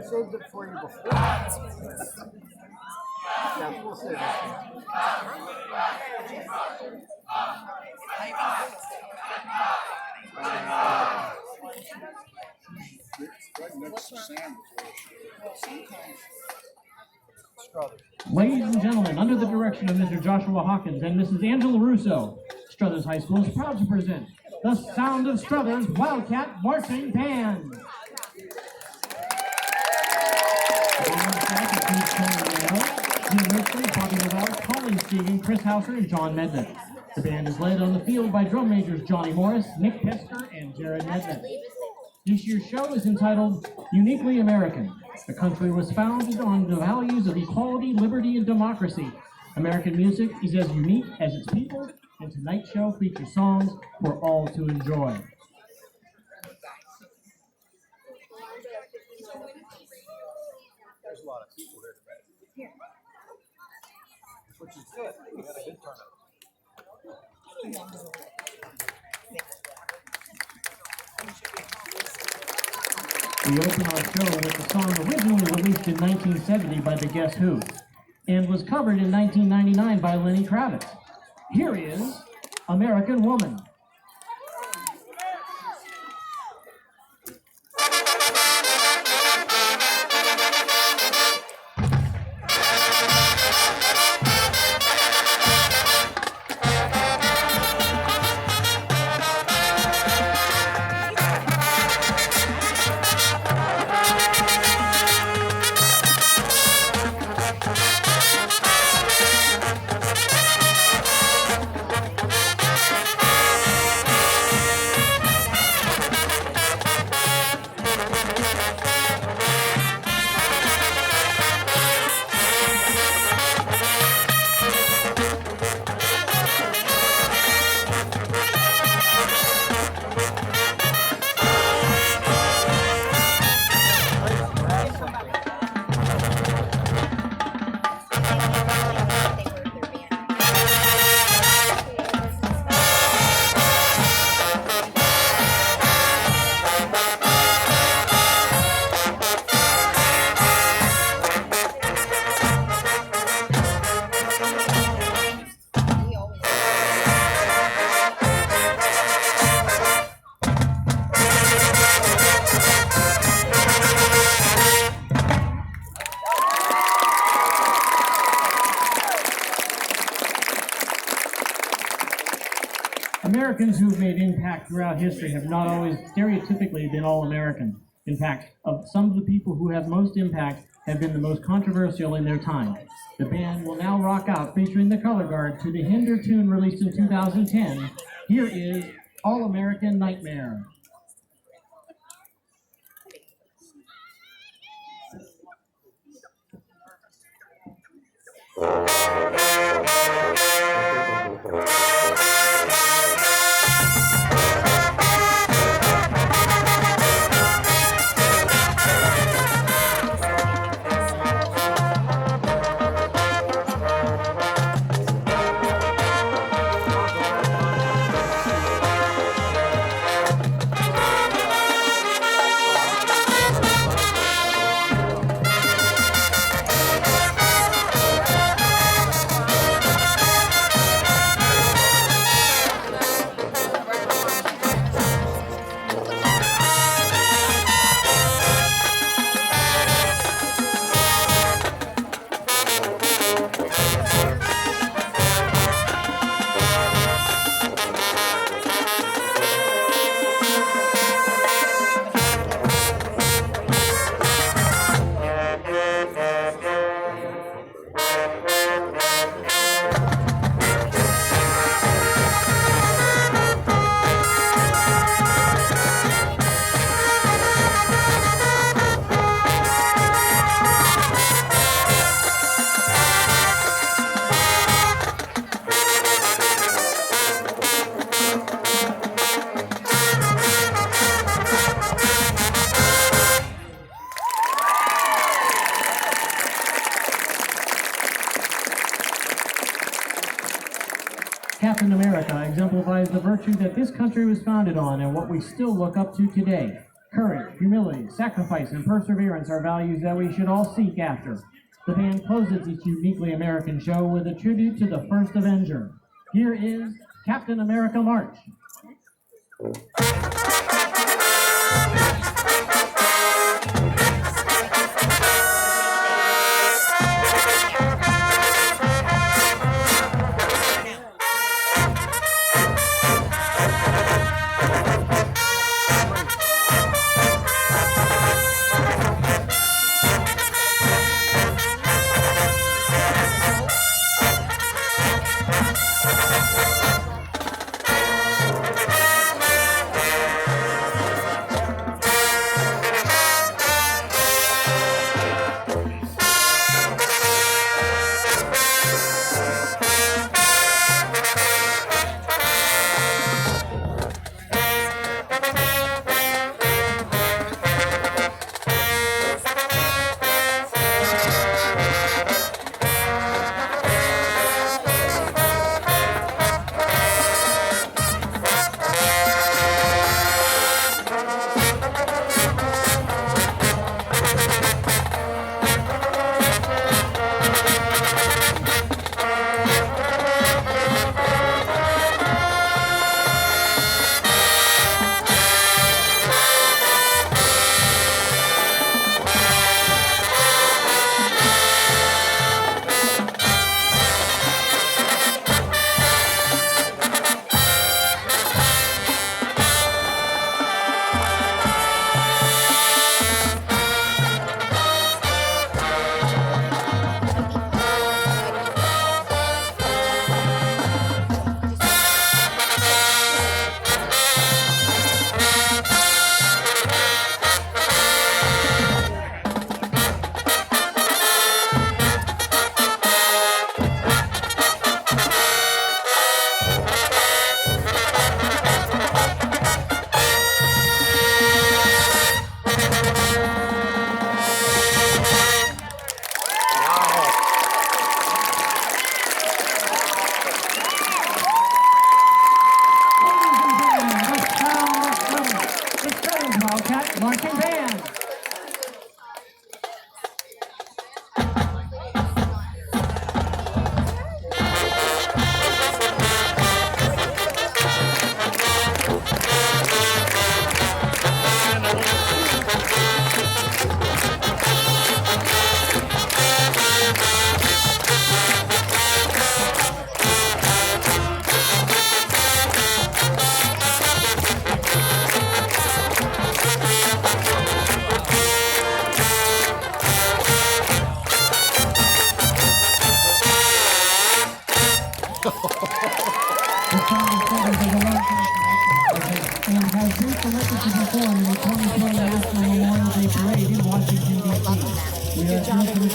saved it for you before. Yeah, we'll save it. Right next to Sam. Ladies and gentlemen, under the direction of Mr. Joshua Hawkins and Mrs. Angela Russo, Struthers High School is proud to present the Sound of Struthers Wildcat Marching Band. Bobby Lavelle, Colin Stegan, Chris Hauser, and John Medved. The band is led on the field by drum majors Johnny Morris, Nick Pesker, and Jared Medved. This year's show is entitled Uniquely American. The country was founded on the values of equality, liberty, and democracy. American music is as unique as its people, and tonight's show features songs for all to enjoy. There's a lot of people here today. Which is good. We got a good turnout. We open our show with the song originally released in 1970 by the Guess Who, and was covered in 1999 by Lenny Kravitz. Here is American Woman. Americans who have made impact throughout history have not always stereotypically been all American. In fact, some of the people who have most impact have been the most controversial in their time. The band will now rock out featuring the Color Guard to the Hinder tune released in 2010. Here is All American Nightmare. Captain America exemplifies the virtue that this country was founded on and what we still look up to today. Courage, humility, sacrifice, and perseverance are values that we should all seek after. The band closes its uniquely American show with a tribute to the first Avenger. Here is Captain America March. Marching band. And has been selected to perform in the 2020 National Memorial Day Parade in Washington, D.C. We are